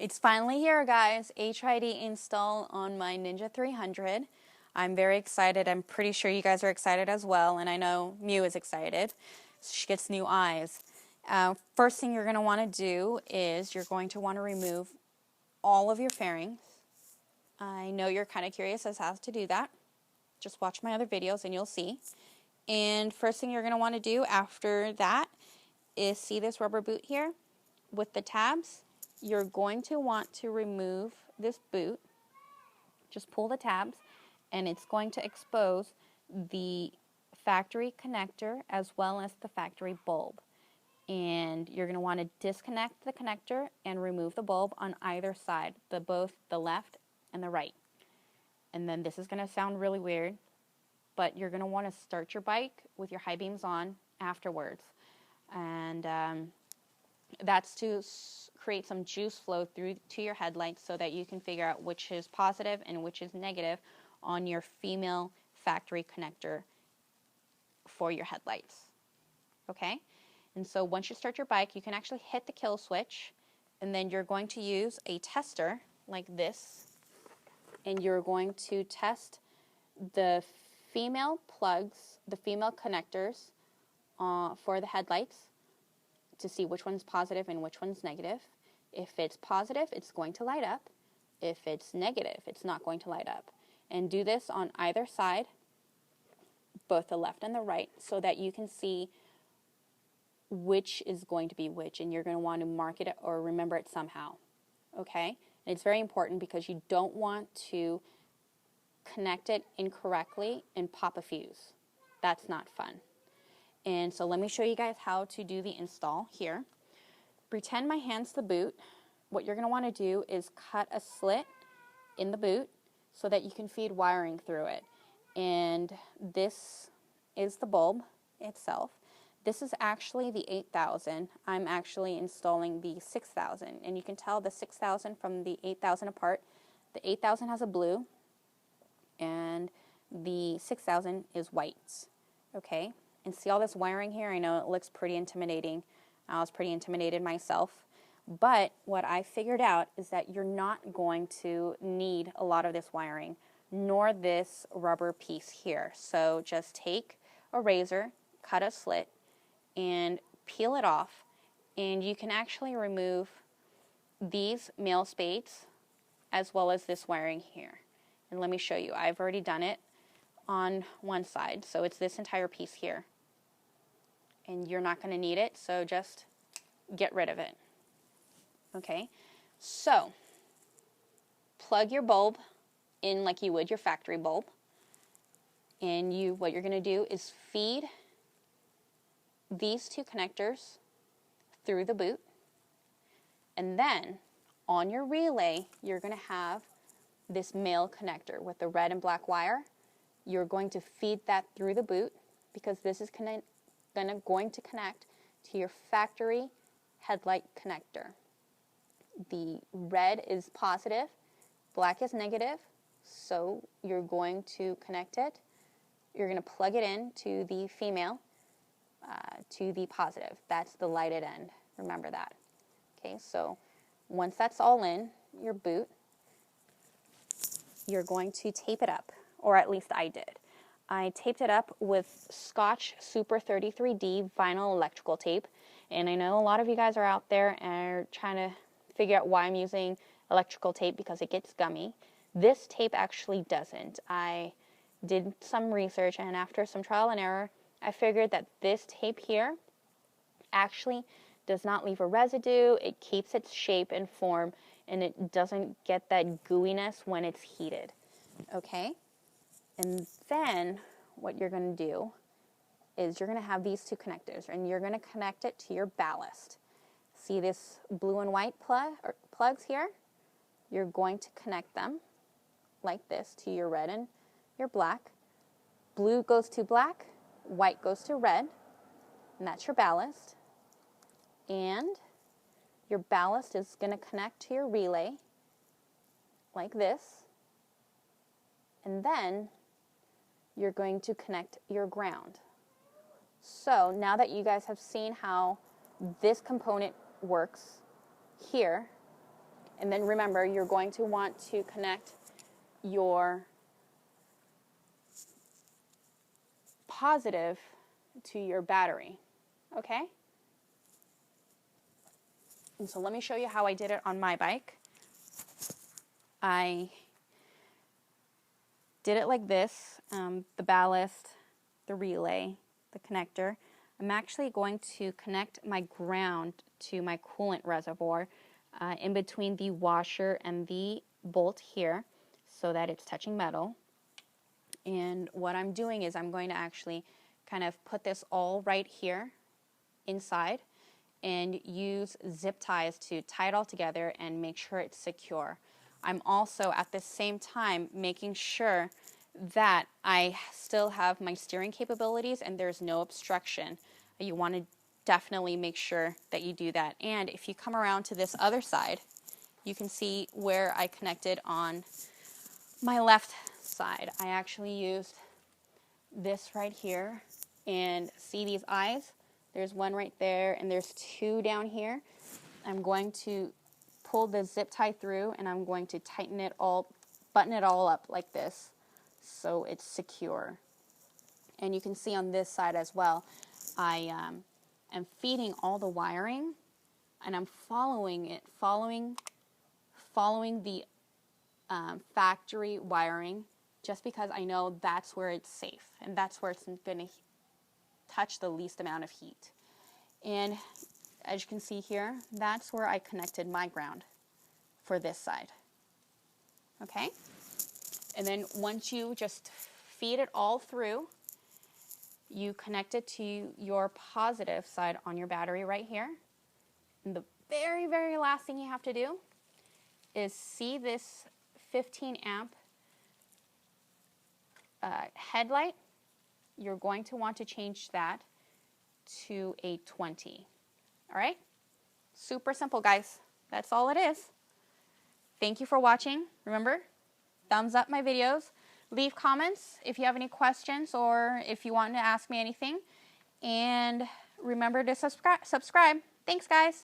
It's finally here, guys. HID install on my Ninja 300. I'm very excited. I'm pretty sure you guys are excited as well, and I know Mew is excited. She gets new eyes. First thing you're going to want to do is you're going to want to remove all of your fairings. I know you're kind of curious as how to do that. Just watch my other videos and you'll see. And first thing you're going to want to do after that is see this rubber boot here with the tabs. You're going to want to remove this boot. Just pull the tabs and it's going to expose the factory connector as well as the factory bulb. And you're going to want to disconnect the connector and remove the bulb on either side, both the left and the right. And then this is going to sound really weird, but you're going to want to start your bike with your high beams on afterwards. And that's to create some juice flow through to your headlights so that you can figure out which is positive and which is negative on your female factory connector for your headlights. Okay? And so once you start your bike, you can actually hit the kill switch, and then you're going to use a tester like this, and you're going to test the female plugs, the female connectors for the headlights to see which one's positive and which one's negative. If it's positive, it's going to light up. If it's negative, it's not going to light up. And do this on either side, both the left and the right, so that you can see which is going to be which, and you're going to want to mark it or remember it somehow. Okay? And it's very important because you don't want to connect it incorrectly and pop a fuse. That's not fun. And so let me show you guys how to do the install here. Pretend my hand's the boot. What you're going to want to do is cut a slit in the boot so that you can feed wiring through it. And this is the bulb itself. This is actually the 8000. I'm actually installing the 6000. And you can tell the 6000 from the 8000 apart. The 8000 has a blue and the 6000 is white. Okay? And see all this wiring here? I know it looks pretty intimidating. I was pretty intimidated myself. But what I figured out is that you're not going to need a lot of this wiring, nor this rubber piece here. So just take a razor, cut a slit, and peel it off. And you can actually remove these male spades as well as this wiring here. And let me show you. I've already done it on one side. So it's this entire piece here. And you're not going to need it, so just get rid of it. Okay, so plug your bulb in like you would your factory bulb. And what you're going to do is feed these two connectors through the boot. And then on your relay, you're going to have this male connector with the red and black wire. You're going to feed that through the boot because this is going to connect to your factory headlight connector. The red is positive, black is negative, so you're going to connect it. You're going to plug it in to the female, to the positive. That's the lighted end. Remember that. Okay, so once that's all in your boot, you're going to tape it up, or at least I did. I taped it up with Scotch Super 33D vinyl electrical tape, and I know a lot of you guys are out there and are trying to figure out why I'm using electrical tape because it gets gummy. This tape actually doesn't. I did some research, and after some trial and error, I figured that this tape here actually does not leave a residue. It keeps its shape and form, and it doesn't get that gooiness when it's heated. Okay? And then what you're going to do is you're going to have these two connectors, and you're going to connect it to your ballast. See this blue and white plugs here? You're going to connect them like this to your red and your black. Blue goes to black, white goes to red, and that's your ballast. And your ballast is going to connect to your relay like this. And then you're going to connect your ground. So now that you guys have seen how this component works here, And then remember, you're going to want to connect your positive to your battery, okay? And so let me show you how I did it on my bike. I did it like this, the ballast, the relay, the connector. I'm actually going to connect my ground to my coolant reservoir in between the washer and the bolt here so that it's touching metal. And what I'm doing is I'm going to actually kind of put this all right here inside and use zip ties to tie it all together and make sure it's secure. I'm also at the same time making sure that I still have my steering capabilities and there's no obstruction. You want to definitely make sure that you do that. And if you come around to this other side, you can see where I connected on my left side. I actually used this right here, and see these eyes? There's one right there and there's two down here. I'm going to pull the zip tie through and I'm going to tighten it all, button it all up like this so it's secure. And you can see on this side as well, I am feeding all the wiring and I'm following it, following the factory wiring, just because I know that's where it's safe and that's where it's going to touch the least amount of heat. And as you can see here, that's where I connected my ground for this side. Okay? And then once you just feed it all through, you connect it to your positive side on your battery right here. And the very, very last thing you have to do is see this 15 amp headlight. You're going to want to change that to a 20. All right? Super simple, guys. That's all it is. Thank you for watching. Remember, thumbs up my videos. Leave comments if you have any questions or if you want to ask me anything. And remember to subscribe. Thanks, guys.